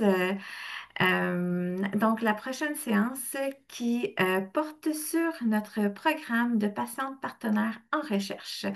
Euh, donc, la prochaine séance qui porte sur notre programme de patientes partenaires en recherche.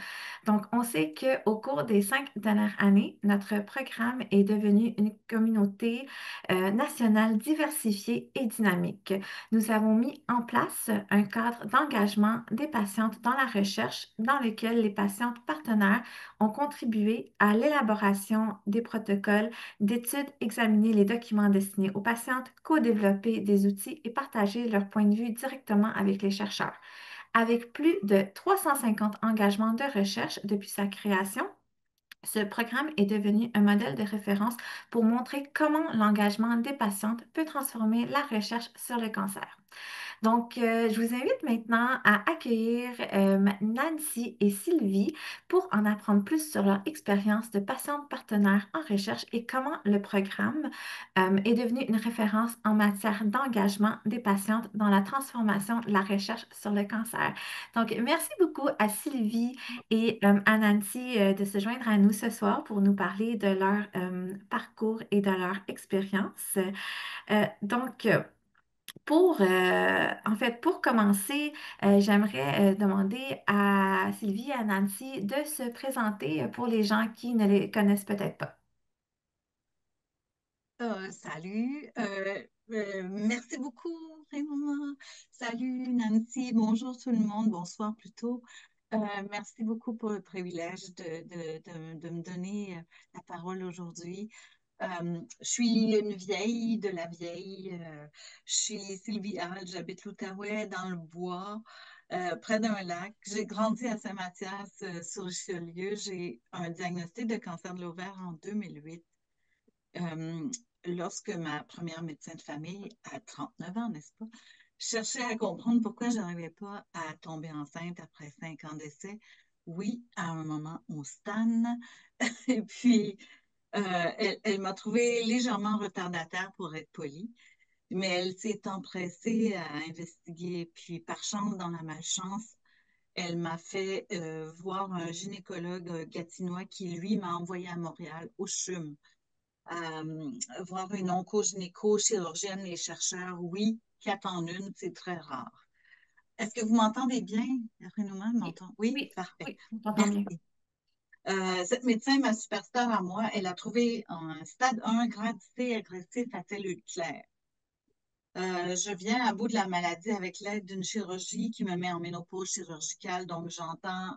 Donc, on sait qu'au cours des 5 dernières années, notre programme est devenu une communauté nationale diversifiée et dynamique. Nous avons mis en place un cadre d'engagement des patientes dans la recherche dans lequel les patientes partenaires ont contribué à l'élaboration des protocoles d'études, examiner les documents destinés aux patientes, co-développer des outils et partager leurs points de vue directement avec les chercheurs. Avec plus de 350 engagements de recherche depuis sa création, ce programme est devenu un modèle de référence pour montrer comment l'engagement des patientes peut transformer la recherche sur le cancer. Donc, je vous invite maintenant à accueillir Nancy et Sylvie pour en apprendre plus sur leur expérience de patiente partenaire en recherche et comment le programme est devenu une référence en matière d'engagement des patientes dans la transformation de la recherche sur le cancer. Donc, merci beaucoup à Sylvie et à Nancy de se joindre à nous ce soir pour nous parler de leur parcours et de leur expérience. Donc, pour commencer, j'aimerais demander à Sylvie et à Nancy de se présenter pour les gens qui ne les connaissent peut-être pas. Salut, merci beaucoup Raymond. Salut Nancy, bonjour tout le monde, bonsoir plutôt. Merci beaucoup pour le privilège de me donner la parole aujourd'hui. Je suis une vieille de la vieille. Je suis Sylvie Hall, j'habite l'Outaouais dans le bois, près d'un lac. J'ai grandi à Saint-Mathias, sur Richelieu. J'ai un diagnostic de cancer de l'ovaire en 2008. Euh, Lorsque ma première médecin de famille, à 39 ans, n'est-ce pas, cherchait à comprendre pourquoi je n'arrivais pas à tomber enceinte après 5 ans d'essai. Oui, à un moment, on stanne. Et puis, elle m'a trouvé légèrement retardataire pour être polie, mais elle s'est empressée à investiguer. Puis, par chance, dans la malchance, elle m'a fait voir un gynécologue gatinois qui, lui, m'a envoyé à Montréal, au CHUM, voir une oncogynéco, chirurgienne, les chercheurs, oui, 4 en 1, c'est très rare. Est-ce que vous m'entendez bien? Renouman Oui, m'entend? Oui, oui, parfait. oui, on t'entend bien. Merci. Cette médecin, ma superstar à moi, elle a trouvé un stade 1 grade C agressif à cellules claires. Je viens à bout de la maladie avec l'aide d'une chirurgie qui me met en ménopause chirurgicale. Donc, j'entends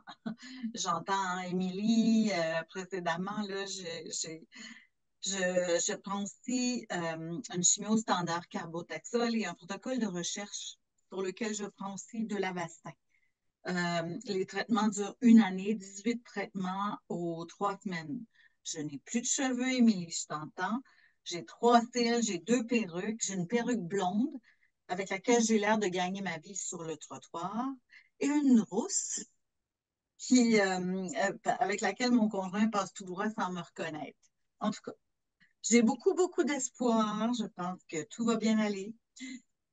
Émilie précédemment, là, je prends aussi une chimio standard carbotaxol et un protocole de recherche pour lequel je prends aussi de l'Avastin. Les traitements durent 1 année, 18 traitements aux 3 semaines. Je n'ai plus de cheveux, Émilie, je t'entends. J'ai 3 cils, j'ai 2 perruques, j'ai une perruque blonde avec laquelle j'ai l'air de gagner ma vie sur le trottoir et une rousse avec laquelle mon conjoint passe tout droit sans me reconnaître. En tout cas, j'ai beaucoup, beaucoup d'espoir. Je pense que tout va bien aller.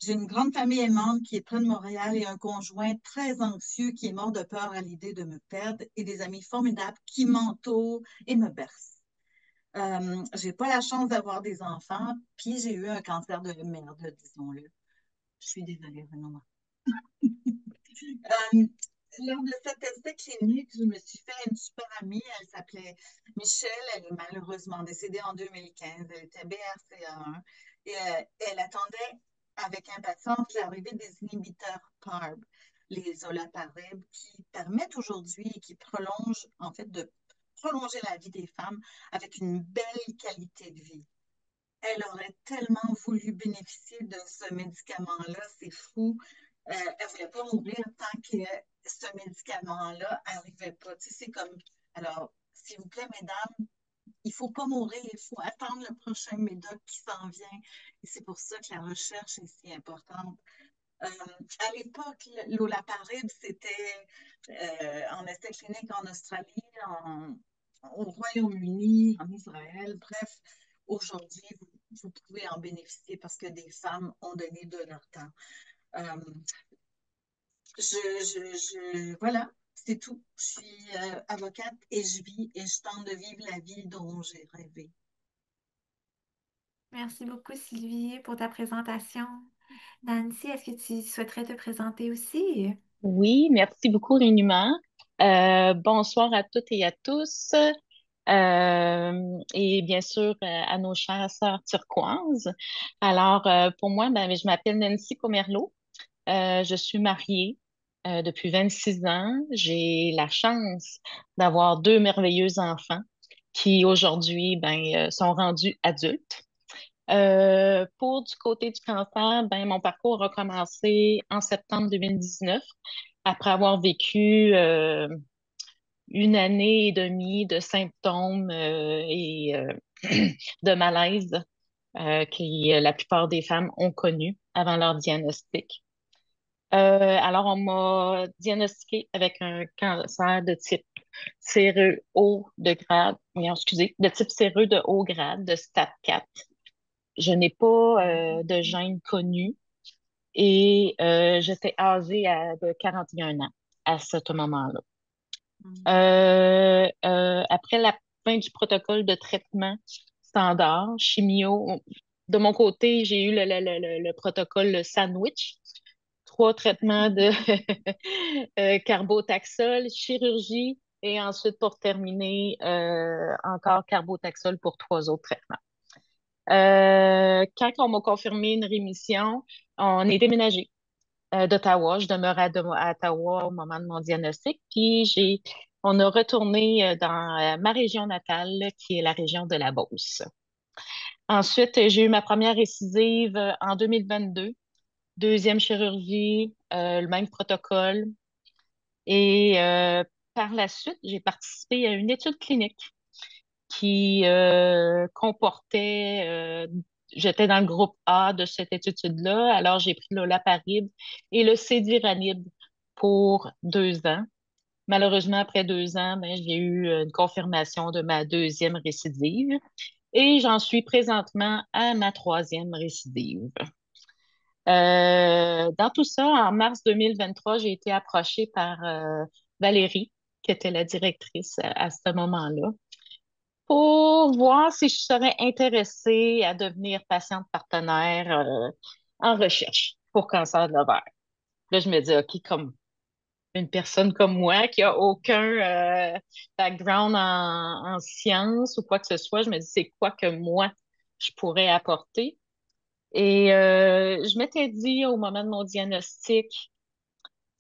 J'ai une grande famille aimante qui est près de Montréal et un conjoint très anxieux qui est mort de peur à l'idée de me perdre et des amis formidables qui m'entourent et me bercent. J'ai pas la chance d'avoir des enfants, puis j'ai eu un cancer de merde, disons-le. Je suis désolée, Renaud. Euh, Lors de cet essai clinique, je me suis fait une super amie. Elle s'appelait Michelle. Elle est malheureusement décédée en 2015. Elle était BRCA1 et elle attendait avec impatience l'arrivée des inhibiteurs PARB, les olaparib, qui permettent aujourd'hui et qui prolongent, en fait, de prolonger la vie des femmes avec une belle qualité de vie. Elle aurait tellement voulu bénéficier de ce médicament-là, c'est fou. Elle ne voulait pas mourir tant que ce médicament-là n'arrivait pas. Tu sais, c'est comme, alors, s'il vous plaît, mesdames, il ne faut pas mourir, il faut attendre le prochain médoc qui s'en vient. Et c'est pour ça que la recherche est si importante. Euh, à l'époque, l'olaparib, c'était en essai clinique en Australie, au Royaume-Uni, en Israël. Bref, aujourd'hui, vous pouvez en bénéficier parce que des femmes ont donné de leur temps. Euh, voilà, c'est tout. Je suis avocate et je vis et je tente de vivre la vie dont j'ai rêvé. Merci beaucoup, Sylvie, pour ta présentation. Nancy, est-ce que tu souhaiterais te présenter aussi? Oui, merci beaucoup, Rénuma. Bonsoir à toutes et à tous. Et bien sûr, à nos chères sœurs turquoises. Alors, pour moi, ben, je m'appelle Nancy Pomerleau. Je suis mariée depuis 26 ans. J'ai la chance d'avoir deux merveilleux enfants qui aujourd'hui sont rendus adultes. Pour du côté du cancer, ben, mon parcours a commencé en septembre 2019 après avoir vécu une année et demie de symptômes et de malaise que la plupart des femmes ont connu avant leur diagnostic. Alors, on m'a diagnostiqué avec un cancer de type séreux haut de grade, non, excusez, de type séreux de haut grade, de stade 4. Je n'ai pas de gène connu et j'étais âgée de 41 ans à ce moment-là. Après la fin du protocole de traitement standard, chimio, de mon côté, j'ai eu le protocole le sandwich, trois traitements de carbotaxol, chirurgie, et ensuite, pour terminer, encore carbotaxol pour trois autres traitements. Quand on m'a confirmé une rémission, on est déménagé d'Ottawa. Je demeurais à Ottawa au moment de mon diagnostic. On a retourné dans ma région natale, qui est la région de la Beauce. Ensuite, j'ai eu ma première récidive en 2022. Deuxième chirurgie, le même protocole. Et par la suite, j'ai participé à une étude clinique qui comportait, j'étais dans le groupe A de cette étude-là, alors j'ai pris l'olaparib et le cédiranib pour 2 ans. Malheureusement, après 2 ans, ben, j'ai eu une confirmation de ma deuxième récidive et j'en suis présentement à ma troisième récidive. Dans tout ça, en mars 2023, j'ai été approchée par Valérie, qui était la directrice à ce moment-là, pour voir si je serais intéressée à devenir patiente partenaire en recherche pour cancer de l'ovaire. Là, je me dis, OK, comme une personne comme moi qui a aucun background en sciences ou quoi que ce soit, je me dis, c'est quoi que moi, je pourrais apporter? Et je m'étais dit au moment de mon diagnostic,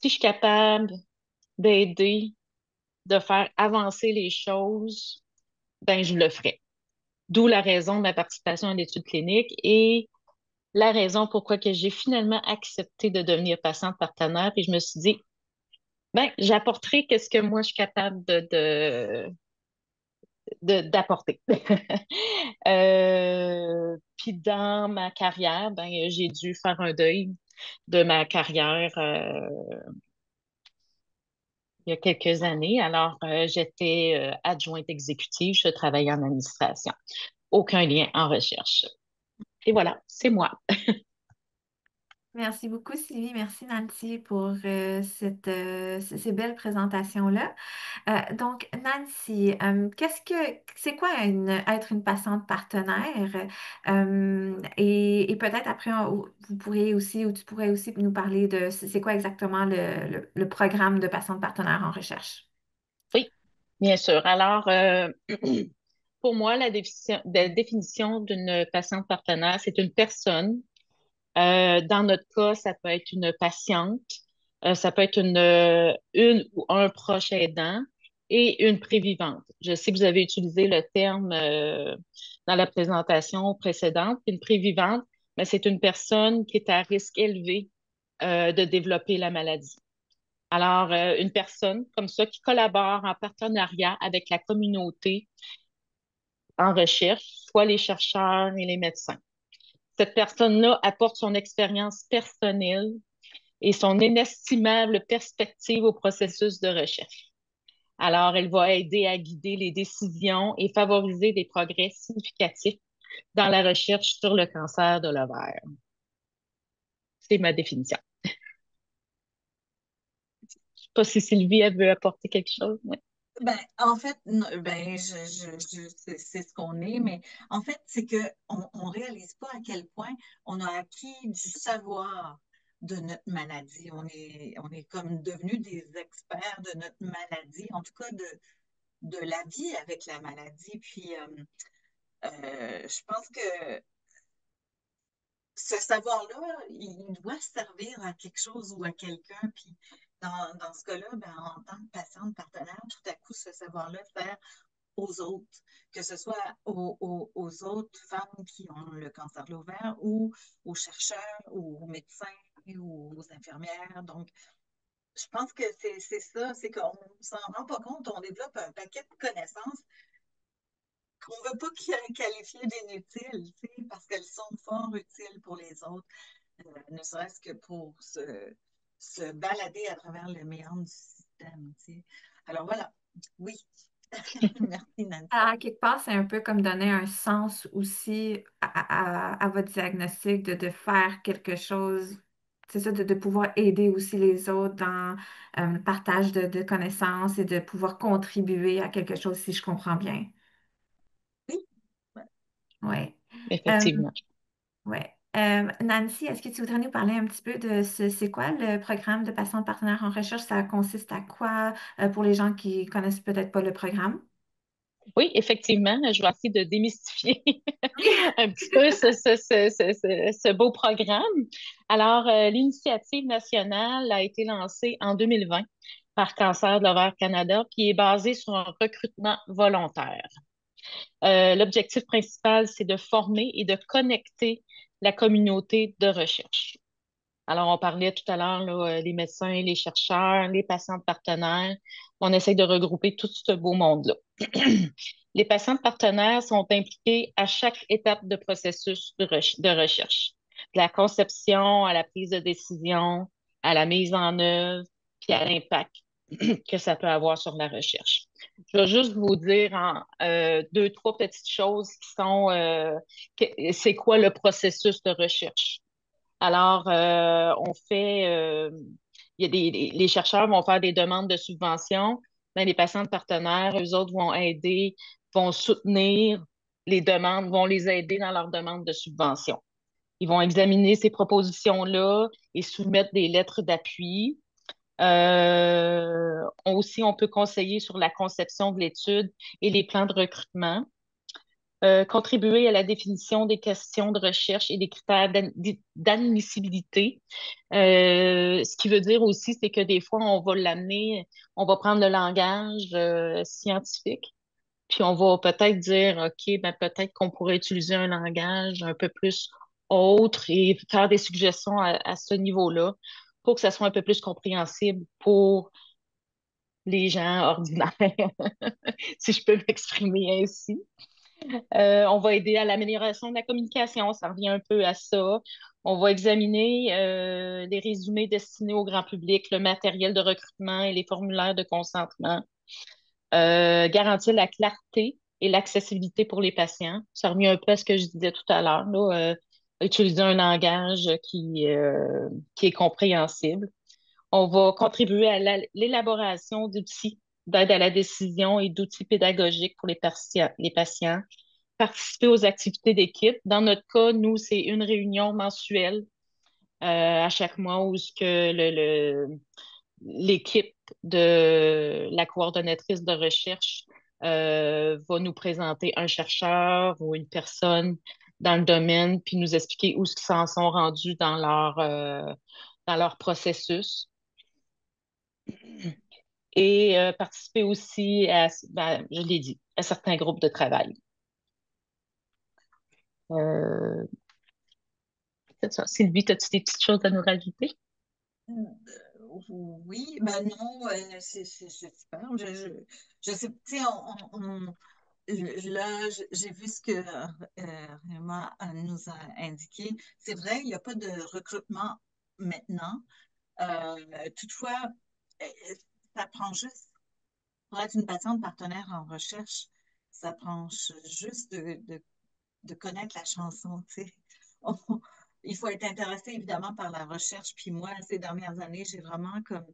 si je suis capable d'aider, de faire avancer les choses, ben je le ferai. D'où la raison de ma participation à l'étude clinique et la raison pourquoi que j'ai finalement accepté de devenir patiente partenaire. Puis je me suis dit, ben, j'apporterai qu'est-ce que moi je suis capable d'apporter. Puis dans ma carrière, ben, j'ai dû faire un deuil de ma carrière il y a quelques années. Alors, j'étais adjointe exécutive, je travaillais en administration. Aucun lien en recherche. Et voilà, c'est moi. Merci beaucoup, Sylvie. Merci, Nancy, pour ces belles présentations-là. Donc, Nancy, c'est quoi être une patiente partenaire? Et peut-être après, vous pourriez aussi, ou tu pourrais aussi nous parler de c'est quoi exactement le programme de patiente partenaire en recherche? Oui, bien sûr. Alors, pour moi, la définition d'une patiente partenaire, c'est une personne. Dans notre cas, ça peut être une patiente, ça peut être une ou un proche aidant et une prévivante. Je sais que vous avez utilisé le terme dans la présentation précédente. Une prévivante, mais c'est une personne qui est à risque élevé de développer la maladie. Alors, une personne comme ça qui collabore en partenariat avec la communauté en recherche, soit les chercheurs et les médecins. Cette personne-là apporte son expérience personnelle et son inestimable perspective au processus de recherche. Alors, elle va aider à guider les décisions et favoriser des progrès significatifs dans la recherche sur le cancer de l'ovaire. C'est ma définition. Je ne sais pas si Sylvie elle veut apporter quelque chose. Ouais. En fait, c'est ce qu'on est, mais en fait, c'est que on réalise pas à quel point on a acquis du savoir de notre maladie. On est comme devenus des experts de notre maladie, en tout cas de la vie avec la maladie. Puis, je pense que ce savoir-là, il doit servir à quelque chose ou à quelqu'un. Puis, dans ce cas-là, en tant que patiente partenaire, tout à coup, ce savoir-là sert aux autres, que ce soit aux autres femmes qui ont le cancer de l'ovaire ou aux chercheurs, ou aux médecins ou aux infirmières. Donc, je pense que c'est ça, c'est qu'on ne s'en rend pas compte, on développe un paquet de connaissances qu'on ne veut pas qualifier d'inutiles, tu sais, parce qu'elles sont fort utiles pour les autres, ne serait-ce que pour se balader à travers le méandre du système. Tu sais. Alors voilà, oui. Merci Nancy. À quelque part, c'est un peu comme donner un sens aussi à votre diagnostic, de faire quelque chose, c'est ça, de pouvoir aider aussi les autres dans le partage de connaissances et de pouvoir contribuer à quelque chose, si je comprends bien. Oui. Ouais. Oui. Effectivement. Ouais. Nancy, est-ce que tu voudrais nous parler un petit peu de c'est quoi le programme de patient partenaire en recherche? Ça consiste à quoi pour les gens qui connaissent peut-être pas le programme? Oui, effectivement, je vais essayer de démystifier Oui. un petit peu ce beau programme. Alors, l'initiative nationale a été lancée en 2020 par Cancer de l'ovaire Canada, qui est basée sur un recrutement volontaire. L'objectif principal, c'est de former et de connecter la communauté de recherche. Alors, on parlait tout à l'heure, là, les médecins, les chercheurs, les patients partenaires. On essaie de regrouper tout ce beau monde-là. Les patients partenaires sont impliqués à chaque étape de processus de recherche, de la conception à la prise de décision, à la mise en œuvre, puis à l'impact que ça peut avoir sur la recherche. Je vais juste vous dire en deux, trois petites choses qui sont, c'est quoi le processus de recherche. Alors, on fait, il y a les chercheurs vont faire des demandes de subventions, mais les patients partenaires, eux autres vont aider, vont soutenir les demandes, vont les aider dans leurs demandes de subvention. Ils vont examiner ces propositions-là et soumettre des lettres d'appui. Aussi, on peut conseiller sur la conception de l'étude et les plans de recrutement. Contribuer à la définition des questions de recherche et des critères d'admissibilité. Ce qui veut dire aussi, c'est que des fois, on va l'amener, on va prendre le langage scientifique, puis on va peut-être dire, OK, ben peut-être qu'on pourrait utiliser un langage un peu plus autre et faire des suggestions à ce niveau-là pour que ça soit un peu plus compréhensible pour les gens ordinaires, si je peux m'exprimer ainsi. On va aider à l'amélioration de la communication, ça revient un peu à ça. On va examiner les résumés destinés au grand public, le matériel de recrutement et les formulaires de consentement. Garantir la clarté et l'accessibilité pour les patients. Ça revient un peu à ce que je disais tout à l'heure, là, utiliser un langage qui est compréhensible. On va contribuer à l'élaboration d'outils d'aide à la décision et d'outils pédagogiques pour les patients, participer aux activités d'équipe. Dans notre cas, nous, c'est une réunion mensuelle à chaque mois où ce que l'équipe de la coordonnatrice de recherche va nous présenter un chercheur ou une personne dans le domaine, puis nous expliquer où ils s'en sont rendus dans leur processus. Et participer aussi à, ben, je l'ai dit, à certains groupes de travail. Euh, c'est ça. Sylvie, as-tu des petites choses à nous rajouter? Oui, ben non, c'est super. Je sais, tu sais, là, j'ai vu ce que Réma nous a indiqué. C'est vrai, il n'y a pas de recrutement maintenant. Toutefois, euh, ça prend juste, pour être une patiente partenaire en recherche, ça prend juste de connaître la chanson, tu sais. On- il faut être intéressé évidemment par la recherche. Puis moi, ces dernières années, j'ai vraiment comme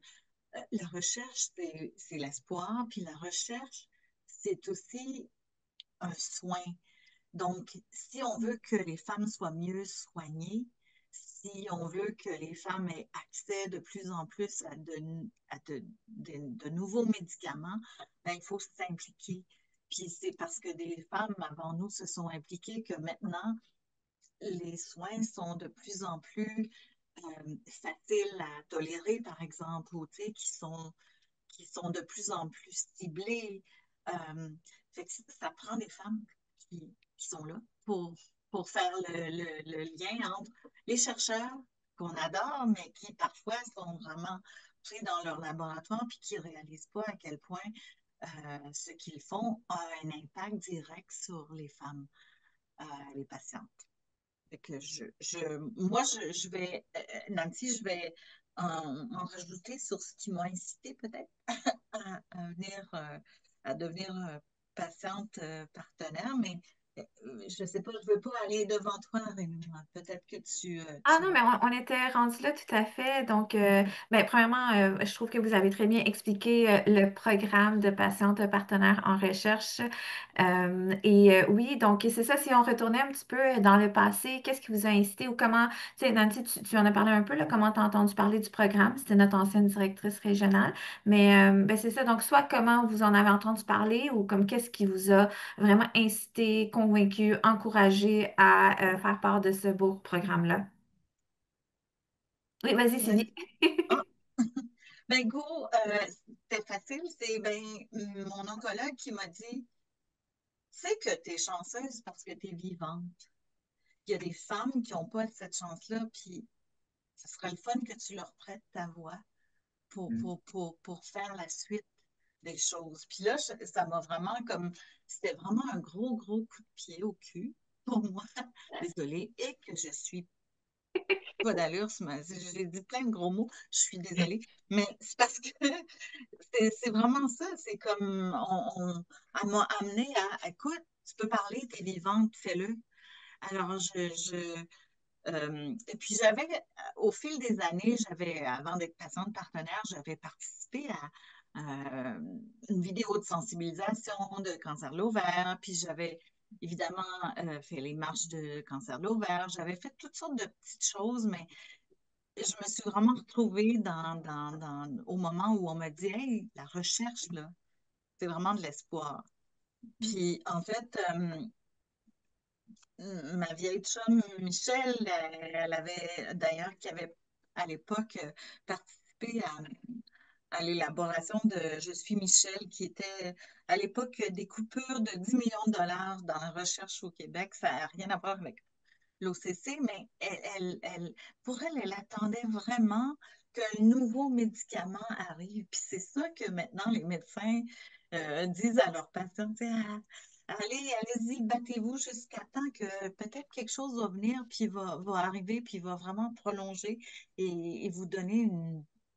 La recherche, c'est l'espoir, puis la recherche, c'est aussi un soin. Donc, si on veut que les femmes soient mieux soignées, si on veut que les femmes aient accès de plus en plus à de nouveaux médicaments, ben, il faut s'impliquer. Puis c'est parce que des femmes avant nous se sont impliquées que maintenant, les soins sont de plus en plus faciles à tolérer, par exemple, ou tu sais, qui sont de plus en plus ciblés. Euh, fait que ça prend des femmes qui sont là pour faire le lien entre les chercheurs qu'on adore, mais qui parfois sont vraiment pris dans leur laboratoire puis qui ne réalisent pas à quel point ce qu'ils font a un impact direct sur les femmes, les patientes. Fait que moi, je vais, Nancy, je vais en rajouter sur ce qui m'a incité peut-être à devenir patiente partenaire, mais je ne sais pas, je ne veux pas aller devant toi, Rémi. Peut-être que Ah tu... non, mais on était rendu là tout à fait. Donc, ben, premièrement, je trouve que vous avez très bien expliqué le programme de patientes partenaires en recherche. Oui, donc c'est ça, si on retournait un petit peu dans le passé, qu'est-ce qui vous a incité ou comment, tu sais, Nancy, tu en as parlé un peu, là, comment tu as entendu parler du programme? C'était notre ancienne directrice régionale. Mais ben, c'est ça, donc soit comment vous en avez entendu parler ou comme qu'est-ce qui vous a vraiment incité, convaincu, encouragé à faire part de ce beau programme-là? Oui, vas-y, Sylvie. Nancy? Ah, ben go, c'était facile. C'est ben, mon oncologue qui m'a dit, sais que tu es chanceuse parce que tu es vivante. Il y a des femmes qui n'ont pas cette chance-là, puis ce serait le fun que tu leur prêtes ta voix pour faire la suite des choses. Puis là, ça m'a vraiment comme, c'était vraiment un gros, gros coup de pied au cul pour moi. Désolée. Et que je suis pas d'allure, j'ai dit plein de gros mots, je suis désolée. Mais c'est parce que c'est vraiment ça. C'est comme, elle m'a amené écoute, tu peux parler, t'es vivante, fais-le. Alors, et puis au fil des années, avant d'être patiente partenaire, j'avais participé à une vidéo de sensibilisation de cancer de l'ovaire, puis j'avais évidemment fait les marches de cancer de l'ovaire, j'avais fait toutes sortes de petites choses, mais je me suis vraiment retrouvée au moment où on m'a dit, hey, la recherche, là, c'est vraiment de l'espoir. Puis en fait, ma vieille chum Michel, elle avait d'ailleurs, qui avait à l'époque participé à l'élaboration de Je suis Michel, qui était à l'époque des coupures de 10 millions de dollars dans la recherche au Québec. Ça n'a rien à voir avec l'OCC, mais pour elle, elle attendait vraiment qu'un nouveau médicament arrive. Puis c'est ça que maintenant les médecins disent à leurs patients, tu sais, allez-y, battez-vous jusqu'à temps que peut-être quelque chose va venir, puis va arriver, puis va vraiment prolonger et vous donner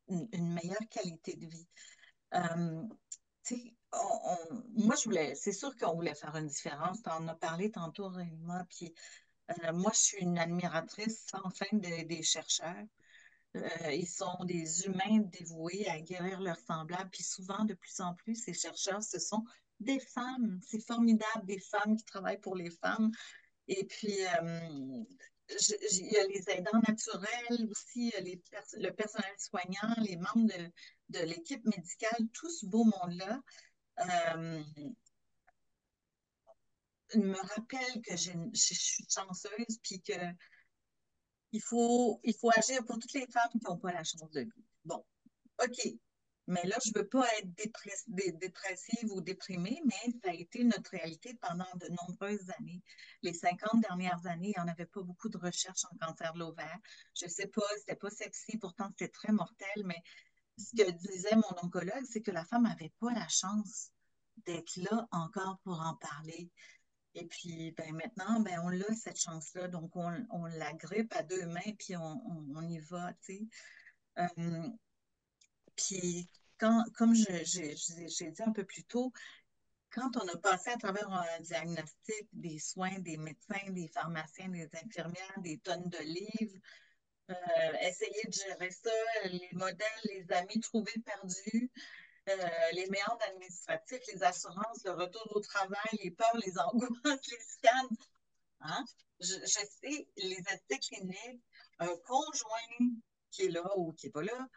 une meilleure qualité de vie. Euh, tu sais, moi, c'est sûr qu'on voulait faire une différence. Tu en as parlé tantôt, Réma, puis moi, je suis une admiratrice sans fin des chercheurs. Ils sont des humains dévoués à guérir leurs semblables. Puis souvent, de plus en plus, ces chercheurs, ce sont des femmes. C'est formidable, des femmes qui travaillent pour les femmes. Et puis, il y a les aidants naturels aussi, le personnel soignant, les membres de l'équipe médicale, tout ce beau monde-là. euh, me rappelle que je suis chanceuse, puis que il faut agir pour toutes les femmes qui n'ont pas la chance de vivre. Bon, OK. Mais là, je ne veux pas être dépressive ou déprimée, mais ça a été notre réalité pendant de nombreuses années. Les 50 dernières années, il n'y en avait pas beaucoup de recherches en cancer de l'ovaire. Je ne sais pas, c'était pas sexy, pourtant c'était très mortel, mais ce que disait mon oncologue, c'est que la femme n'avait pas la chance d'être là encore pour en parler. Et puis, ben, maintenant, ben, on a cette chance-là. Donc, on la grippe à deux mains, puis on y va, tu sais. Euh, puis, comme j'ai dit un peu plus tôt, quand on a passé à travers un diagnostic, des soins, des médecins, des pharmaciens, des infirmières, des tonnes de livres, essayer de gérer ça, les modèles, les amis trouvés perdus, les méandres administratifs, les assurances, le retour au travail, les peurs, les angoisses, les scans. Hein? Je sais, les essais cliniques, un conjoint qui est là ou qui n'est pas là,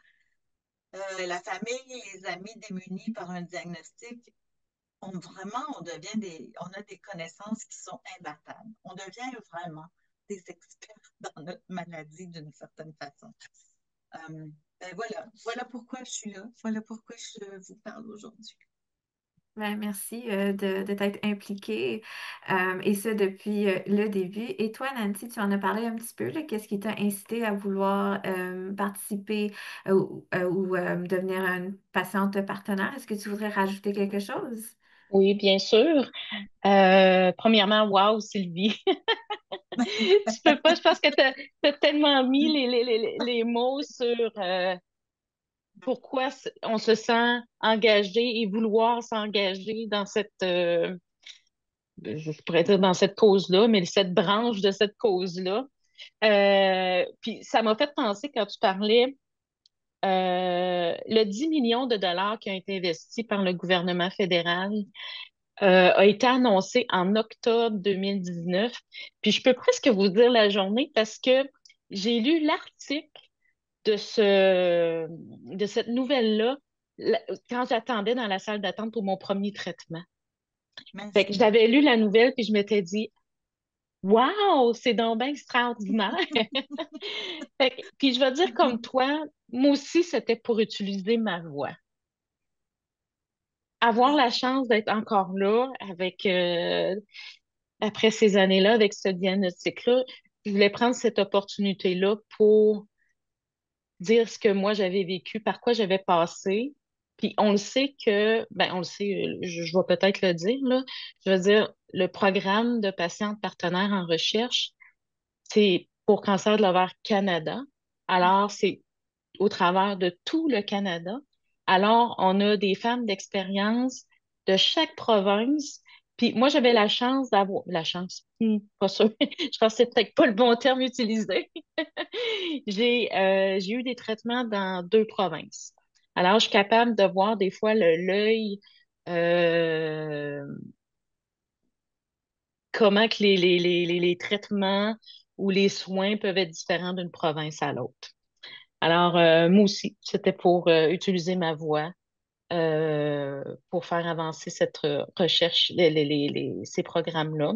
la famille, les amis démunis par un diagnostic, on a des connaissances qui sont imbattables. On devient vraiment des experts dans notre maladie d'une certaine façon. Voilà pourquoi je suis là, voilà pourquoi je vous parle aujourd'hui. Ben, merci de t'être impliquée et ça depuis le début. Et toi, Nancy, tu en as parlé un petit peu, là, qu'est-ce qui t'a incité à vouloir participer ou devenir une patiente partenaire? Est-ce que tu voudrais rajouter quelque chose? Oui, bien sûr. Premièrement, wow, Sylvie. Tu peux pas, je pense que tu as tellement mis les mots sur pourquoi on se sent engagé et vouloir s'engager dans je pourrais dire dans cette cause-là, mais cette branche de cette cause-là. Puis ça m'a fait penser quand tu parlais le 10 millions de dollars qui ont été investis par le gouvernement fédéral a été annoncé en octobre 2019. Puis je peux presque vous dire la journée parce que j'ai lu l'article de cette nouvelle-là quand j'attendais dans la salle d'attente pour mon premier traitement. Fait que Merci. j'avais lu la nouvelle puis je m'étais dit, waouh, c'est donc bien extraordinaire. Puis je vais dire comme toi, moi aussi, c'était pour utiliser ma voix. Avoir Oui, la chance d'être encore là avec après ces années-là, avec ce diagnostic-là, je voulais prendre cette opportunité-là pour dire ce que moi j'avais vécu, par quoi j'avais passé. Puis on le sait on le sait, je vais peut-être le dire, là. Je veux dire, le programme de patientes partenaires en recherche, c'est pour Cancer de l'ovaire Canada. Alors, c'est au travers de tout le Canada. Alors, on a des femmes d'expérience de chaque province. Puis moi, j'avais la chance d'avoir... La chance, pas sûr. Je pense que c'est peut-être pas le bon terme utilisé. J'ai eu des traitements dans 2 provinces. Alors, je suis capable de voir des fois l'œil, euh, comment que les traitements ou les soins peuvent être différents d'une province à l'autre. Alors, moi aussi, c'était pour utiliser ma voix pour faire avancer cette recherche, ces programmes-là.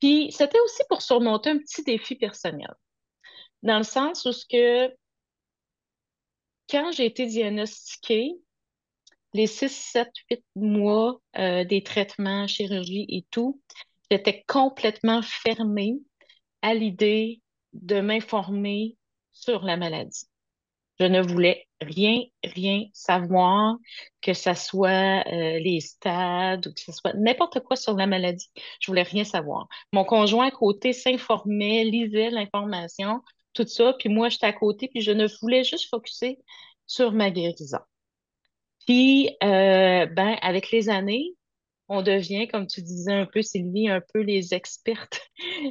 Puis, c'était aussi pour surmonter un petit défi personnel, dans le sens où quand j'ai été diagnostiquée, les 6, 7, 8 mois des traitements, chirurgie et tout, j'étais complètement fermée à l'idée de m'informer sur la maladie. Je ne voulais rien savoir, que ça soit les stades ou que ce soit n'importe quoi sur la maladie. Je voulais rien savoir. Mon conjoint à côté s'informait, lisait l'information, tout ça, puis moi, j'étais à côté, puis je ne voulais juste focuser sur ma guérison. Puis, avec les années, on devient, comme tu disais un peu, Sylvie, un peu les expertes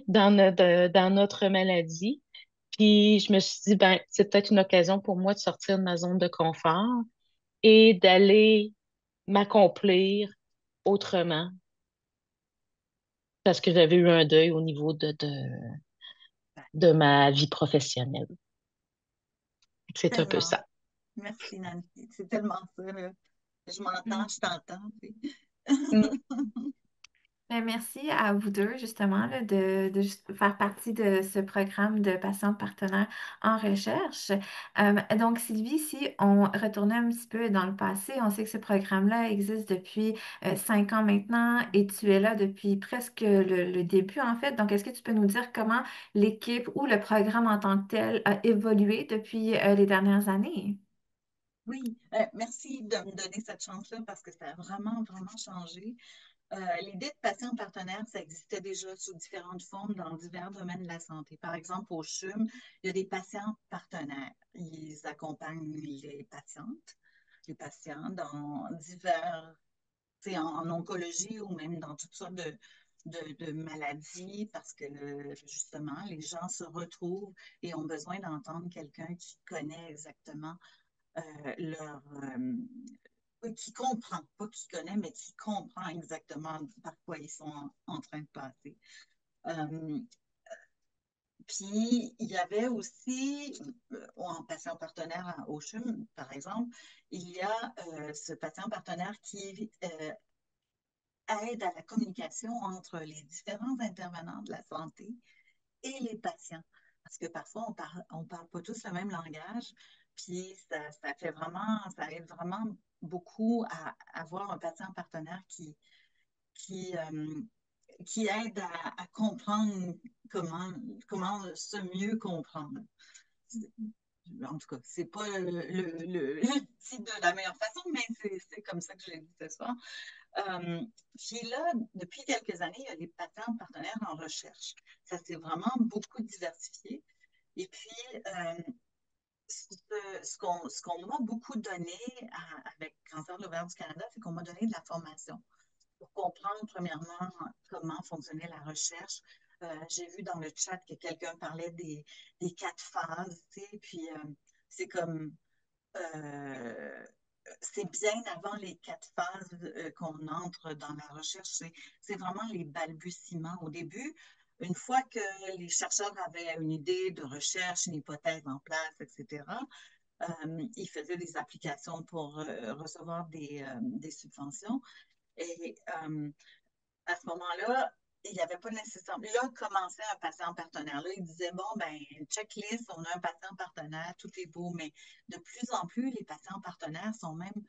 dans notre maladie. Puis je me suis dit, c'est peut-être une occasion pour moi de sortir de ma zone de confort et d'aller m'accomplir autrement parce que j'avais eu un deuil au niveau de ma vie professionnelle. C'est un peu tellement. ça. Merci, Nancy. C'est tellement ça, là. Je m'entends, Mm. je t'entends. Mm. Ben, merci à vous deux, justement, là, de faire partie de ce programme de patients partenaires en recherche. Donc, Sylvie, si on retournait un petit peu dans le passé, on sait que ce programme-là existe depuis 5 ans maintenant et tu es là depuis presque le début, en fait. Donc, est-ce que tu peux nous dire comment l'équipe ou le programme en tant que tel a évolué depuis les dernières années? Oui, merci de me donner cette chance-là parce que ça a vraiment changé. L'idée de patient partenaire, ça existait déjà sous différentes formes dans divers domaines de la santé. Par exemple, au CHUM, il y a des patients partenaires. Ils accompagnent les patients dans divers, tu sais, en oncologie ou même dans toutes sortes de maladies parce que justement, les gens se retrouvent et ont besoin d'entendre quelqu'un qui connaît exactement leur... qui comprend, pas qui connaît, mais qui comprend exactement par quoi ils sont en train de passer. Euh, Puis, il y avait aussi, en patient partenaire au CHUM, par exemple, il y a ce patient partenaire qui aide à la communication entre les différents intervenants de la santé et les patients. Parce que parfois, on parle pas tous le même langage, puis ça fait vraiment, ça aide vraiment beaucoup à avoir un patient partenaire qui, euh, qui aide à comprendre comment se mieux comprendre. En tout cas, c'est pas le dit de la meilleure façon, mais c'est comme ça que je l'ai dit ce soir. Puis là, depuis quelques années, il y a des patients partenaires en recherche. Ça s'est vraiment beaucoup diversifié. Et puis, ce qu'on m'a beaucoup donné avec Cancer de l'ovaire du Canada, c'est qu'on m'a donné de la formation pour comprendre, premièrement, comment fonctionnait la recherche. J'ai vu dans le chat que quelqu'un parlait des 4 phases, tu sais, puis c'est comme euh, c'est bien avant les 4 phases qu'on entre dans la recherche. C'est vraiment les balbutiements. Au début, une fois que les chercheurs avaient une idée de recherche, une hypothèse en place, etc., ils faisaient des applications pour recevoir des subventions. Et à ce moment-là, il n'y avait pas nécessairement. Là, commençait un patient partenaire. Là, il disait, bon, ben, checklist, on a un patient partenaire, tout est beau, mais de plus en plus, les patients partenaires sont même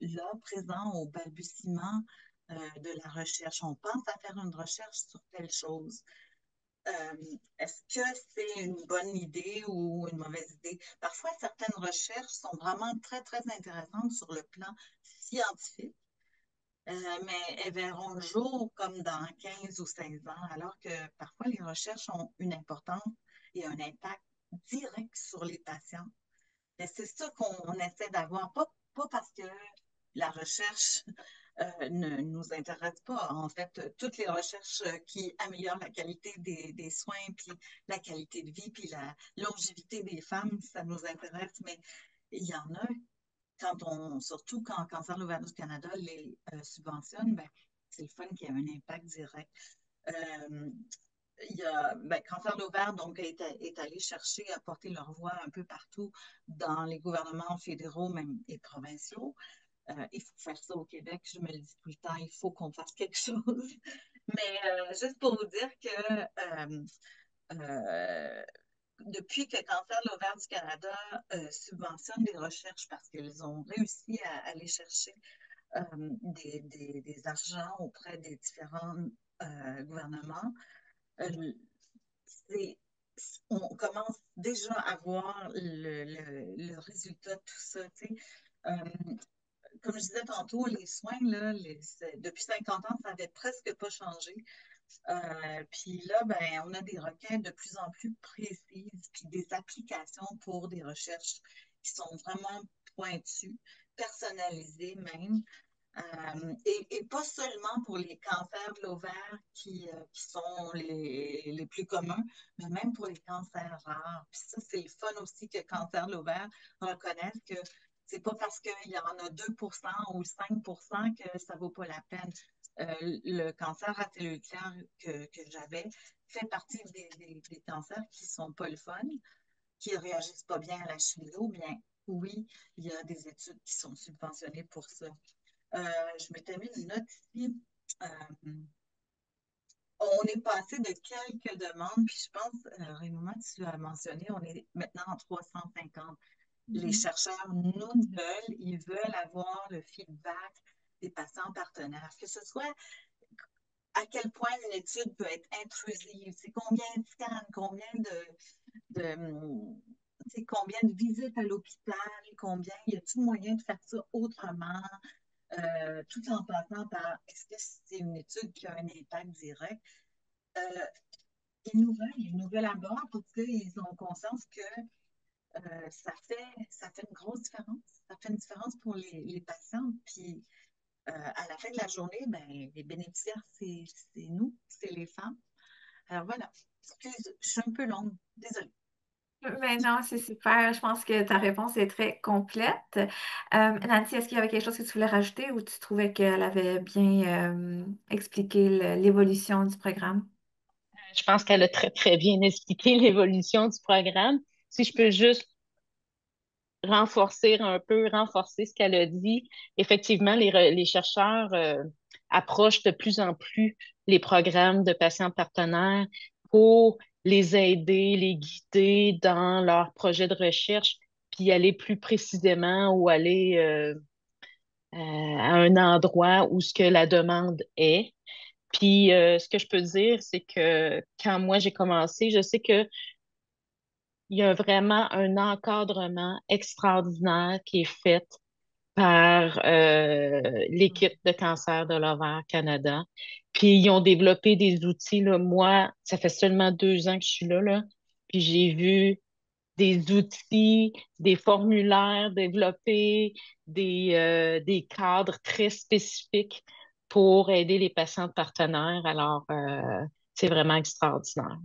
là, présents au balbutiement de la recherche. On pense à faire une recherche sur telle chose. Est-ce que c'est une bonne idée ou une mauvaise idée? Parfois, certaines recherches sont vraiment très, très intéressantes sur le plan scientifique, mais elles verront le jour comme dans 15 ou 16 ans, alors que parfois les recherches ont une importance et un impact direct sur les patients. Et c'est ça qu'on essaie d'avoir, pas parce que la recherche ne nous intéresse pas. En fait, toutes les recherches qui améliorent la qualité des soins, puis la qualité de vie, puis la longévité des femmes, ça nous intéresse, mais il y en a surtout quand Cancer de l'ovaire du Canada les subventionne, ben, c'est le fun qui a un impact direct. Euh, Cancer de l'ovaire donc, est allé chercher à porter leur voix un peu partout dans les gouvernements fédéraux même, et provinciaux. Il faut faire ça au Québec, je me le dis tout le temps, il faut qu'on fasse quelque chose. Mais juste pour vous dire que euh, depuis que Cancer de l'ovaire du Canada subventionne des recherches parce qu'ils ont réussi à aller chercher des argents auprès des différents gouvernements, euh, c'est, on commence déjà à voir le résultat de tout ça. Comme je disais tantôt, les soins, là, depuis 50 ans, ça n'avait presque pas changé. Puis là, ben, on a des requêtes de plus en plus précises, puis des applications pour des recherches qui sont vraiment pointues, personnalisées même. Et pas seulement pour les cancers de l'ovaire qui sont les plus communs, mais même pour les cancers rares. Puis ça, c'est le fun aussi que Cancer de l'ovaire reconnaisse que c'est pas parce qu'il y en a 2% ou 5% que ça vaut pas la peine. Le cancer à cellule claire que j'avais fait partie des cancers qui sont pas le fun, qui réagissent pas bien à la chimio. Bien, oui, il y a des études qui sont subventionnées pour ça. Je m'étais mis une note ici. Euh, on est passé de quelques demandes, puis je pense, Raymond, tu as mentionné, on est maintenant en 350. Les Mhm. chercheurs ils veulent avoir le feedback des patients partenaires, que ce soit à quel point une étude peut être intrusive, c'est combien de scans, combien de visites à l'hôpital, combien y a-t-il moyen de faire ça autrement, tout en passant par est-ce que c'est une étude qui a un impact direct. Euh, ils nous veulent à bord parce qu'ils ont conscience que ça fait une grosse différence. Ça fait une différence pour les patients. Puis à la fin de la journée, ben, les bénéficiaires, c'est nous, c'est les femmes. Alors voilà. Excuse, je suis un peu longue. Désolée. Mais non, c'est super. Je pense que ta réponse est très complète. Nancy, est-ce qu'il y avait quelque chose que tu voulais rajouter ou tu trouvais qu'elle avait bien expliqué l'évolution du programme? Je pense qu'elle a très, très bien expliqué l'évolution du programme. Si je peux juste renforcer ce qu'elle a dit. Effectivement, les chercheurs approchent de plus en plus les programmes de patients partenaires pour les aider, les guider dans leurs projets de recherche, puis aller plus précisément ou aller à un endroit où ce que la demande est. Puis ce que je peux dire, c'est que quand moi j'ai commencé, je sais que il y a vraiment un encadrement extraordinaire qui est fait par l'équipe de cancer de l'ovaire Canada. Puis ils ont développé des outils, là. Moi, ça fait seulement 2 ans que je suis là. Puis j'ai vu des outils, des formulaires développés, des cadres très spécifiques pour aider les patients partenaires. Alors, c'est vraiment extraordinaire.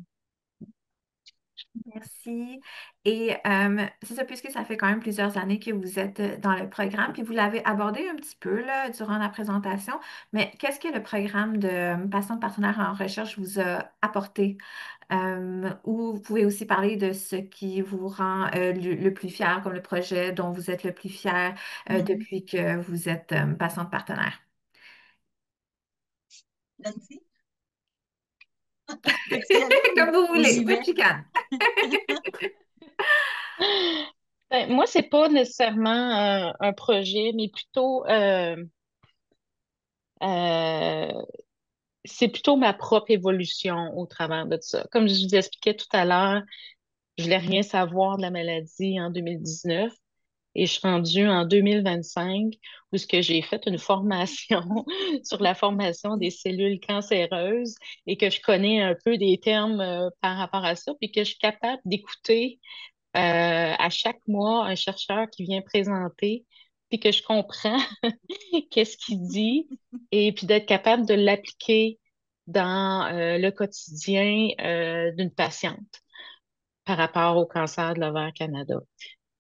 Merci. Et c'est ça, puisque ça fait quand même plusieurs années que vous êtes dans le programme, puis vous l'avez abordé un petit peu là, durant la présentation, mais qu'est-ce que le programme de patients partenaires en recherche vous a apporté? Ou vous pouvez aussi parler de ce qui vous rend le plus fier, comme le projet dont vous êtes le plus fier Mhm. depuis que vous êtes patient partenaire. Nancy, peux-tu y aller Comme vous ou voulez, j'y pas de vais? chicane. Ben, moi, c'est pas nécessairement un projet, mais plutôt euh, c'est plutôt ma propre évolution au travers de ça. Comme je vous expliquais tout à l'heure, je voulais rien savoir de la maladie en 2019 et je suis rendue en 2025 où ce que j'ai fait une formation sur la formation des cellules cancéreuses et que je connais un peu des termes par rapport à ça, puis que je suis capable d'écouter à chaque mois un chercheur qui vient présenter, puis que je comprends qu'est-ce qu'il dit et puis d'être capable de l'appliquer dans le quotidien d'une patiente par rapport au cancer de l'ovaire Canada.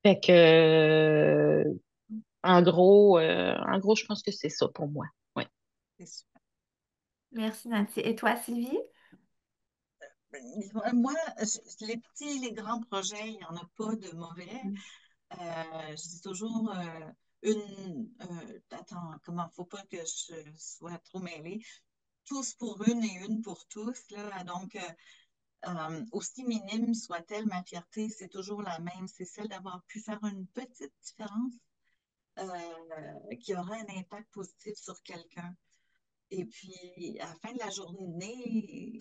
Fait que, en gros, je pense que c'est ça pour moi. Ouais. C'est super. Merci Nancy. Et toi, Sylvie? Moi, les petits, les grands projets, il n'y en a pas de mauvais. Je dis toujours attends, comment, faut pas que je sois trop mêlée. Tous pour une et une pour tous, là. Donc, aussi minime soit-elle, ma fierté, c'est toujours la même. C'est celle d'avoir pu faire une petite différence qui aura un impact positif sur quelqu'un. Et puis, à la fin de la journée,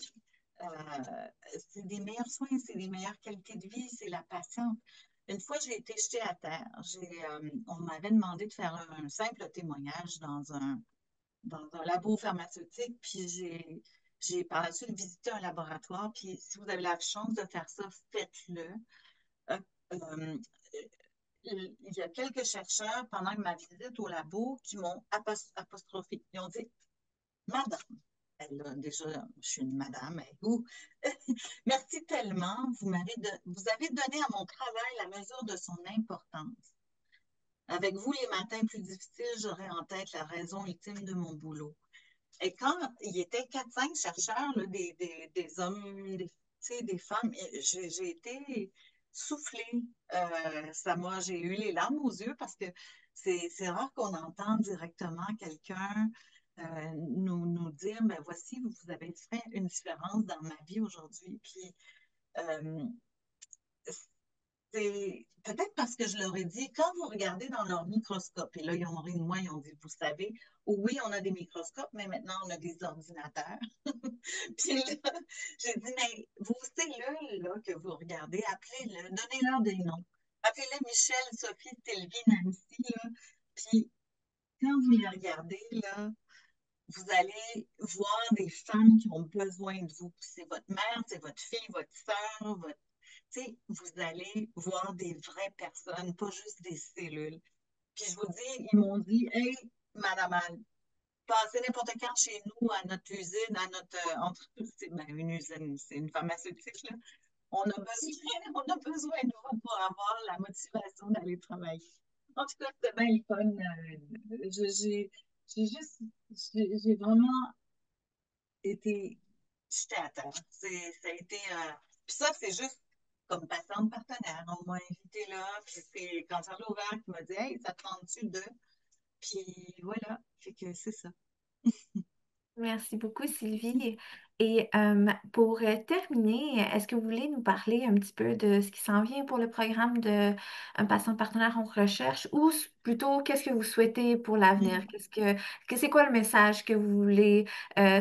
c'est des meilleurs soins, c'est des meilleures qualités de vie, c'est la patience. Une fois, j'ai été jetée à terre. On m'avait demandé de faire un simple témoignage dans un labo pharmaceutique, puis j'ai par la suite visité un laboratoire, puis si vous avez la chance de faire ça, faites-le. Euh, euh, il y a quelques chercheurs, pendant ma visite au labo, qui m'ont apostrophé. Ils ont dit Madame, là, déjà, je suis une madame, et vous, merci tellement, vous avez donné à mon travail la mesure de son importance. Avec vous, les matins plus difficiles, j'aurai en tête la raison ultime de mon boulot. Et quand il y était 4-5 chercheurs, là, des hommes, des femmes, j'ai été soufflée. J'ai eu les larmes aux yeux parce que c'est rare qu'on entende directement quelqu'un nous dire, ben voici, vous avez fait une différence dans ma vie aujourd'hui. Puis euh, c'est peut-être parce que je leur ai dit, quand vous regardez dans leur microscope, et là, ils ont ri de moi, ils ont dit, vous savez, oui, on a des microscopes, mais maintenant, on a des ordinateurs. Puis là, j'ai dit, mais vous, cellules là, que vous regardez, appelez-le, donnez-leur des noms. Appelez-les Michel, Sophie, Sylvie, Nancy, là. Puis quand vous les regardez, là, vous allez voir des femmes qui ont besoin de vous. C'est votre mère, c'est votre fille, votre soeur, vous allez voir des vraies personnes, pas juste des cellules. Puis je vous dis, ils m'ont dit, hey, Madame Anne, passer n'importe quand chez nous, à notre usine, à notre entreprise, c'est ben, une usine, c'est une pharmaceutique, là. On a besoin, on a besoin de vous pour avoir la motivation d'aller travailler. En tout cas, c'était bien le fun. J'ai juste, j'ai vraiment été jetée à terre. Ça a été, puis ça, c'est juste comme passante partenaire. On m'a invité là, puis c'est quand ça l'a ouvert qui m'a dit, hey, ça te tente-tu de? Puis voilà, fait que c'est ça. Merci beaucoup, Sylvie. Et pour terminer, est-ce que vous voulez nous parler un petit peu de ce qui s'en vient pour le programme de un patient partenaire en recherche ou plutôt qu'est-ce que vous souhaitez pour l'avenir? C'est quoi le message que vous voulez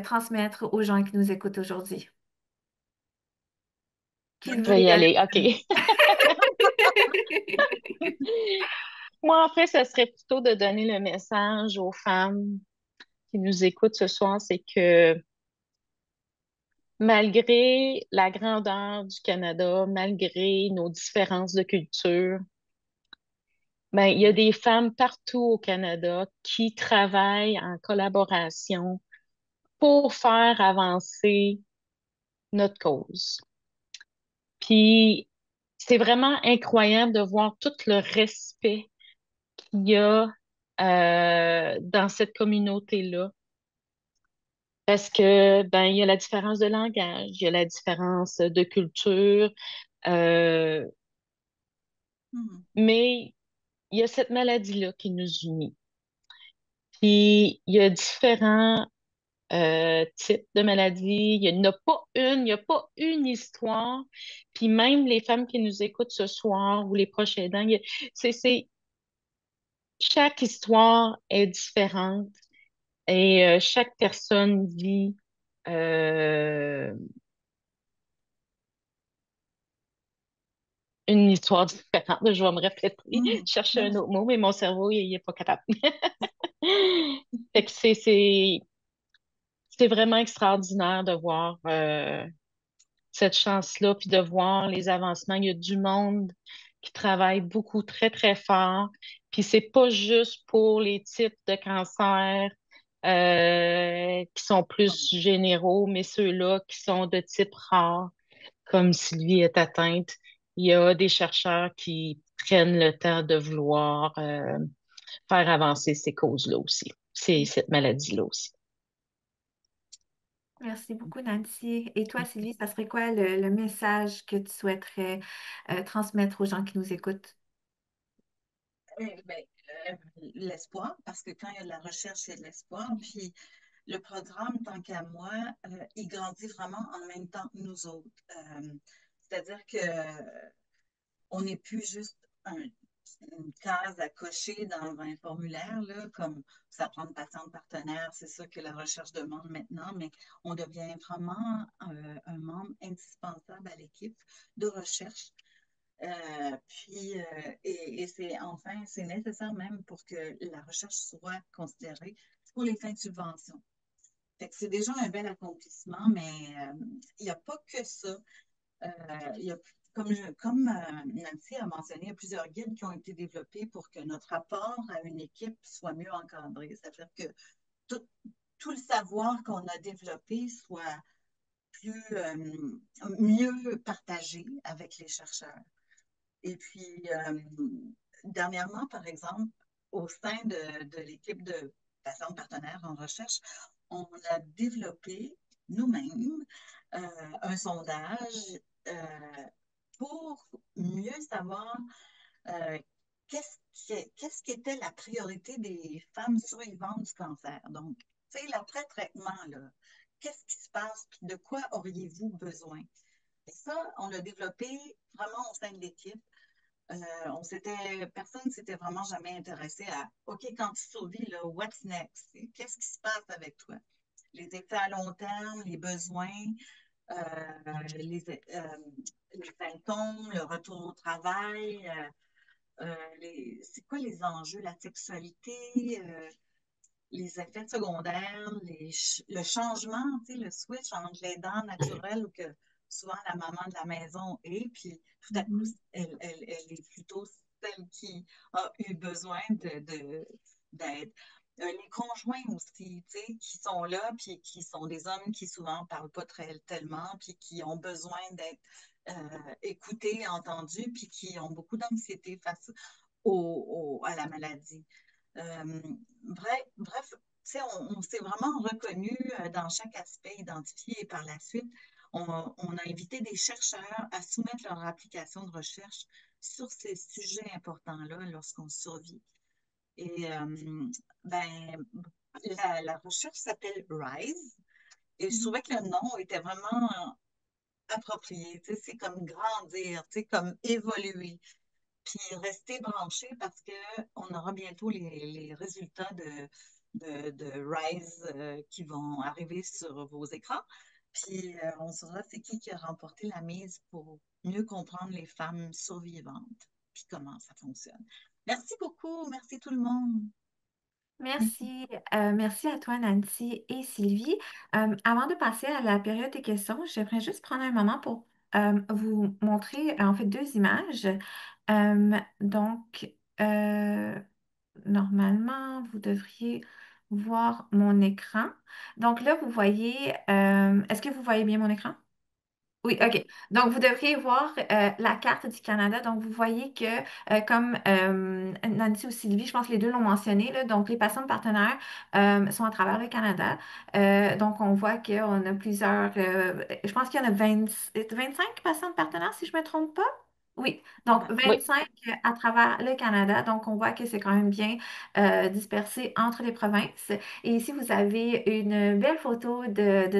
transmettre aux gens qui nous écoutent aujourd'hui? Qui Je veut vais y y aller? aller. OK. Moi, en fait, ce serait plutôt de donner le message aux femmes qui nous écoutent ce soir, c'est que malgré la grandeur du Canada, malgré nos différences de culture, ben, il y a des femmes partout au Canada qui travaillent en collaboration pour faire avancer notre cause. Puis, c'est vraiment incroyable de voir tout le respect qu'il y a dans cette communauté-là. Parce que, ben, il y a la différence de langage, il y a la différence de culture, euh, Mhm. mais il y a cette maladie-là qui nous unit. Puis, il y a différents types de maladies. Il n'y en a pas une, il n'y a pas une histoire. Puis même les femmes qui nous écoutent ce soir ou les proches aidants, c'est, chaque histoire est différente et chaque personne vit euh, une histoire différente. Je vais me répéter, Mhm. chercher un Mhm. autre mot, mais mon cerveau, il n'est pas capable. Fait que c'est vraiment extraordinaire de voir cette chance-là, puis de voir les avancements. Il y a du monde qui travaille beaucoup, très, très fort. Puis c'est pas juste pour les types de cancers qui sont plus généraux, mais ceux-là qui sont de type rare, comme Sylvie est atteinte. Il y a des chercheurs qui prennent le temps de vouloir faire avancer ces causes-là aussi, cette maladie-là aussi. Merci beaucoup, Nancy. Et toi, Sylvie, ça serait quoi le message que tu souhaiterais transmettre aux gens qui nous écoutent? Ben, l'espoir, parce que quand il y a de la recherche, il y a de l'espoir. Puis le programme, tant qu'à moi, il grandit vraiment en même temps que nous autres. C'est-à-dire que on n'est plus juste une case à cocher dans un formulaire, là, comme ça prend une patiente partenaire, c'est ça que la recherche demande maintenant, mais on devient vraiment un membre indispensable à l'équipe de recherche. Et c'est enfin, c'est nécessaire même pour que la recherche soit considérée pour les fins de subvention. Fait que c'est déjà un bel accomplissement, mais il n'y a pas que ça. Euh, il y a, comme Nancy a mentionné, il y a plusieurs guides qui ont été développés pour que notre rapport à une équipe soit mieux encadré. C'est-à-dire que tout, tout le savoir qu'on a développé soit mieux partagé avec les chercheurs. Et puis, dernièrement, par exemple, au sein de l'équipe de patients partenaires en recherche, on a développé nous-mêmes un sondage euh, pour mieux savoir euh, qu'est-ce qui était la priorité des femmes survivantes du cancer. Donc, tu sais, l'après-traitement, là, qu'est-ce qui se passe, puis de quoi auriez-vous besoin? Et ça, on l'a développé vraiment au sein de l'équipe. Personne ne s'était vraiment jamais intéressé à, OK, quand tu survis, là, what's next? Qu'est-ce qui se passe avec toi? Les effets à long terme, les besoins, euh, les, euh, les symptômes, le retour au travail, c'est quoi les enjeux, la sexualité, les effets secondaires, le changement, tu sais, le switch entre les dents naturelles ou que souvent la maman de la maison est, puis tout à coup, Mhm. elle est plutôt celle qui a eu besoin d'aide. les conjoints aussi, tu sais, qui sont là, puis qui sont des hommes qui souvent ne parlent pas tellement, puis qui ont besoin d'être écoutés, entendus, puis qui ont beaucoup d'anxiété face à la maladie. Euh, bref, tu sais, on s'est vraiment reconnu dans chaque aspect identifié et par la suite, on a invité des chercheurs à soumettre leur application de recherche sur ces sujets importants-là lorsqu'on survit. Et ben, la recherche s'appelle RISE et je trouvais que le nom était vraiment approprié. Tu sais, c'est comme grandir, tu sais, comme évoluer, puis rester branché parce qu'on aura bientôt les résultats de RISE qui vont arriver sur vos écrans. Puis on saura c'est qui a remporté la mise pour mieux comprendre les femmes survivantes, puis comment ça fonctionne. Merci beaucoup, merci tout le monde. Merci. Merci à toi, Nancy et Sylvie. Avant de passer à la période des questions, j'aimerais juste prendre un moment pour vous montrer en fait deux images. Donc, normalement, vous devriez voir mon écran. Donc là, vous voyez, est-ce que vous voyez bien mon écran? Oui, Oui. OK. Donc, vous devriez voir la carte du Canada. Donc, vous voyez que, comme Nancy ou Sylvie, je pense que les deux l'ont mentionné, là, donc les patients partenaires sont à travers le Canada. Donc, on voit qu'on a plusieurs, je pense qu'il y en a 25 patients partenaires, si je ne me trompe pas. Oui, donc Ouais. Oui, 25 à travers le Canada. Donc, on voit que c'est quand même bien dispersé entre les provinces. Et ici, vous avez une belle photo de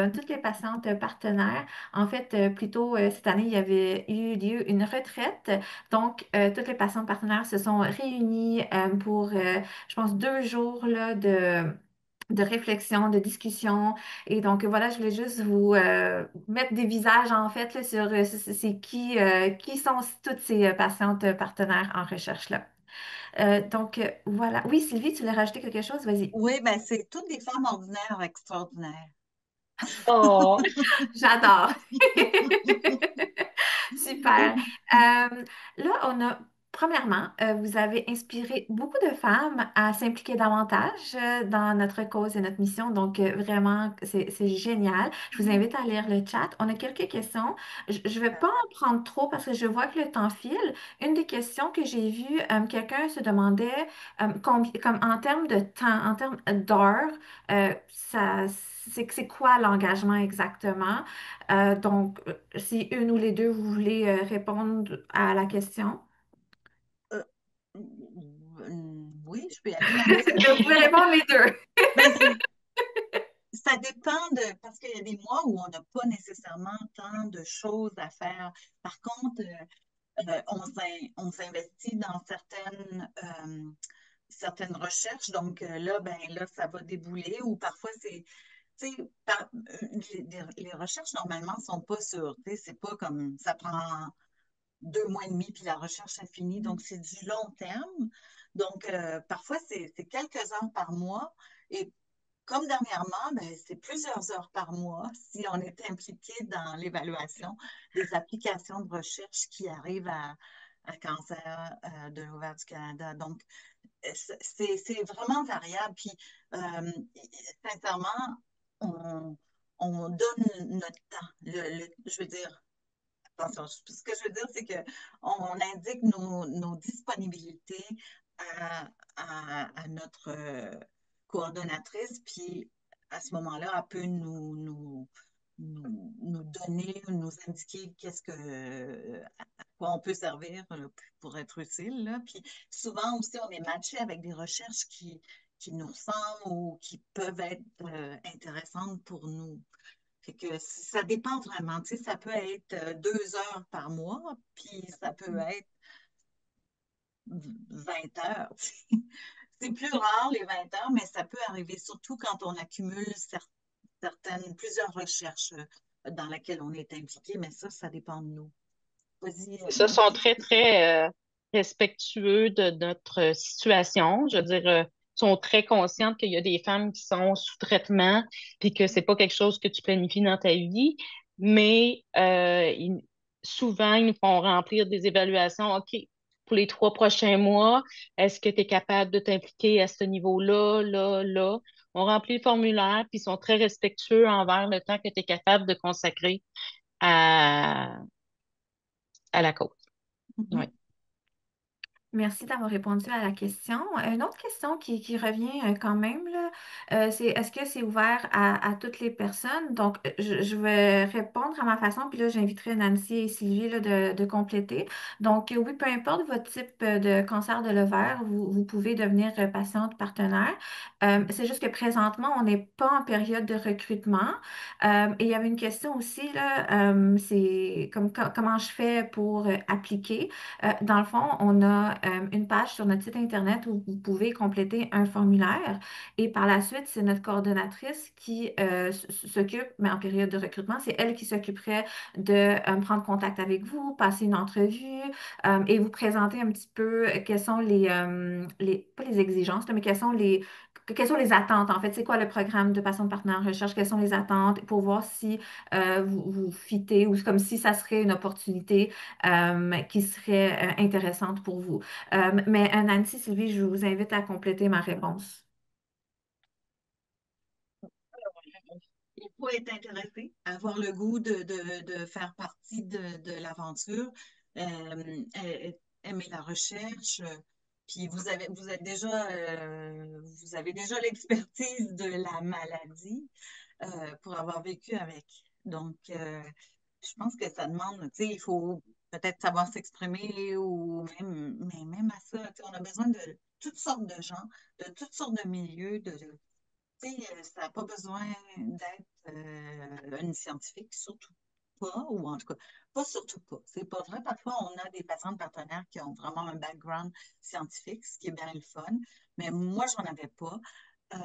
toutes les patientes partenaires. En fait, plutôt cette année, il y avait eu lieu une retraite. Donc, toutes les patientes partenaires se sont réunies pour, je pense, 2 jours là, de réflexion, de discussion. Et donc, voilà, je voulais juste vous mettre des visages, en fait, là, sur c'est qui sont toutes ces patientes partenaires en recherche-là. Voilà. Oui, Sylvie, tu voulais rajouter quelque chose? Vas-y. Oui, ben c'est toutes des femmes ordinaires extraordinaires. oh, J'adore. Super. Là, premièrement, vous avez inspiré beaucoup de femmes à s'impliquer davantage dans notre cause et notre mission. Donc, vraiment, c'est génial. Je vous invite à lire le chat. On a quelques questions. Je ne vais pas en prendre trop parce que je vois que le temps file. Une des questions que j'ai vues, quelqu'un se demandait comme en termes de temps, en termes d'heures, c'est quoi l'engagement exactement? Si une ou les deux, vous voulez répondre à la question. Euh, oui, je peux y aller, Nancy. Vous pouvez répondre les deux. Ben, ça dépend parce qu'il y a des mois où on n'a pas nécessairement tant de choses à faire. Par contre, on s'investit dans certaines recherches. Donc là, ça va débouler ou parfois tu sais, les recherches normalement sont pas sûres. Tu sais, c'est pas comme ça prend 2 mois et demi puis la recherche a fini. Donc c'est du long terme. Donc parfois c'est quelques heures par mois et comme dernièrement, ben, c'est plusieurs heures par mois si on est impliqué dans l'évaluation des applications de recherche qui arrivent à Cancer de l'ovaire du Canada. Donc, c'est vraiment variable. Puis, euh, sincèrement, on, on donne notre temps. Je veux dire, attention, ce que je veux dire, c'est qu'on indique nos disponibilités à notre coordonnatrice, puis à ce moment-là, elle peut nous donner, nous indiquer à quoi on peut servir pour être utile, là. Puis souvent aussi, on est matché avec des recherches qui nous ressemblent ou qui peuvent être intéressantes pour nous. Fait que ça dépend vraiment. Tu sais, ça peut être 2 heures par mois, puis ça peut être 20 heures. Tu sais. C'est plus rare les 20 heures, mais ça peut arriver, surtout quand on accumule plusieurs recherches dans lesquelles on est impliqué, mais ça dépend de nous. Vas-y, ça sont Nancy. très, très respectueux de notre situation. Je veux dire, sont très conscientes qu'il y a des femmes qui sont sous traitement, puis que c'est pas quelque chose que tu planifies dans ta vie, mais souvent, ils nous font remplir des évaluations. OK, pour les 3 prochains mois, est-ce que tu es capable de t'impliquer à ce niveau-là, là, là? On remplit le formulaire, puis ils sont très respectueux envers le temps que tu es capable de consacrer à, à la cause. Oui. Mhm. Merci d'avoir répondu à la question. Une autre question qui revient quand même, là, c'est est-ce que c'est ouvert à toutes les personnes? Donc, je vais répondre à ma façon, puis là, j'inviterai Nancy et Sylvie là, de compléter. Donc, oui, peu importe votre type de cancer de l'ovaire, vous pouvez devenir patiente partenaire. C'est juste que présentement, on n'est pas en période de recrutement. Et il y avait une question aussi, là, c'est comme, comment je fais pour appliquer. Dans le fond, on a une page sur notre site Internet où vous pouvez compléter un formulaire et par la suite, c'est notre coordonnatrice qui s'occupe, mais en période de recrutement, c'est elle qui s'occuperait de prendre contact avec vous, passer une entrevue et vous présenter un petit peu quelles sont pas les exigences, là, mais quelles sont les attentes, en fait, c'est quoi le programme de patient de partenaire en recherche, quelles sont les attentes pour voir si vous fitez ou comme si ça serait une opportunité qui serait intéressante pour vous. Mais Nancy, Sylvie, je vous invite à compléter ma réponse. Il faut être intéressé, avoir le goût de faire partie de l'aventure, aimer la recherche. Puis vous avez déjà l'expertise de la maladie pour avoir vécu avec. Donc, je pense que ça demande, tu sais, il faut peut-être savoir s'exprimer ou mais même à ça, tu sais, on a besoin de toutes sortes de gens, de toutes sortes de milieux, tu sais, ça n'a pas besoin d'être une scientifique, surtout pas, ou en tout cas, pas surtout pas. C'est pas vrai. Parfois, on a des patients partenaires qui ont vraiment un background scientifique, ce qui est bien le fun. Mais moi, j'en avais pas. Euh,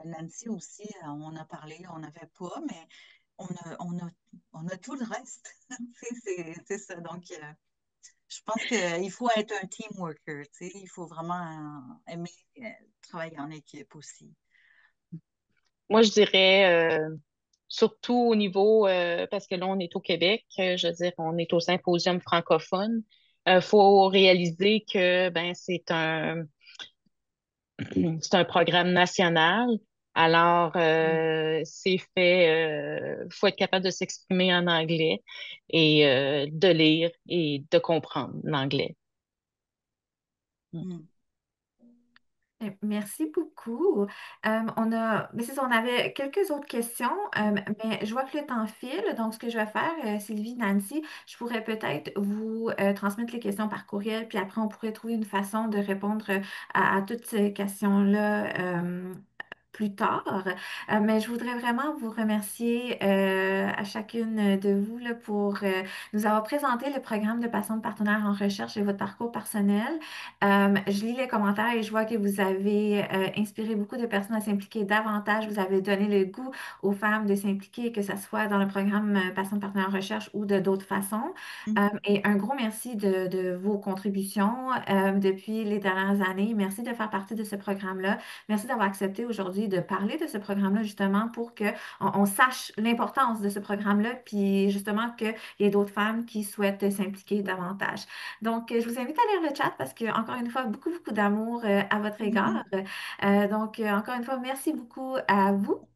Nancy aussi, on a parlé, on n'avait pas, mais on a, on a, on a tout le reste. Tu sais, c'est ça. Donc, je pense qu'il faut être un team worker. Tu sais, il faut vraiment aimer travailler en équipe aussi. Moi, je dirais surtout au niveau, parce que là, on est au Québec, je veux dire, on est au symposium francophone. Il faut réaliser que ben, c'est un programme national. Alors, c'est fait, faut être capable de s'exprimer en anglais et de lire et de comprendre l'anglais. Mm. Mm. Merci beaucoup. Mais c'est ça, on avait quelques autres questions, mais je vois que le temps file. Donc, ce que je vais faire, Sylvie, Nancy, je pourrais peut-être vous transmettre les questions par courriel, puis après, on pourrait trouver une façon de répondre à toutes ces questions-là. Plus tard. Mais je voudrais vraiment vous remercier à chacune de vous là, pour nous avoir présenté le programme de patients de partenaires en recherche et votre parcours personnel. Je lis les commentaires et je vois que vous avez inspiré beaucoup de personnes à s'impliquer davantage. Vous avez donné le goût aux femmes de s'impliquer, que ce soit dans le programme Patients de partenaires en recherche ou de d'autres façons. Et un gros merci de vos contributions depuis les dernières années. Merci de faire partie de ce programme-là. Merci d'avoir accepté aujourd'hui de parler de ce programme-là, justement, pour qu'on on sache l'importance de ce programme-là, puis justement qu'il y ait d'autres femmes qui souhaitent s'impliquer davantage. Donc, je vous invite à lire le chat parce que, encore une fois, beaucoup, beaucoup d'amour à votre égard. Donc, encore une fois, merci beaucoup à vous.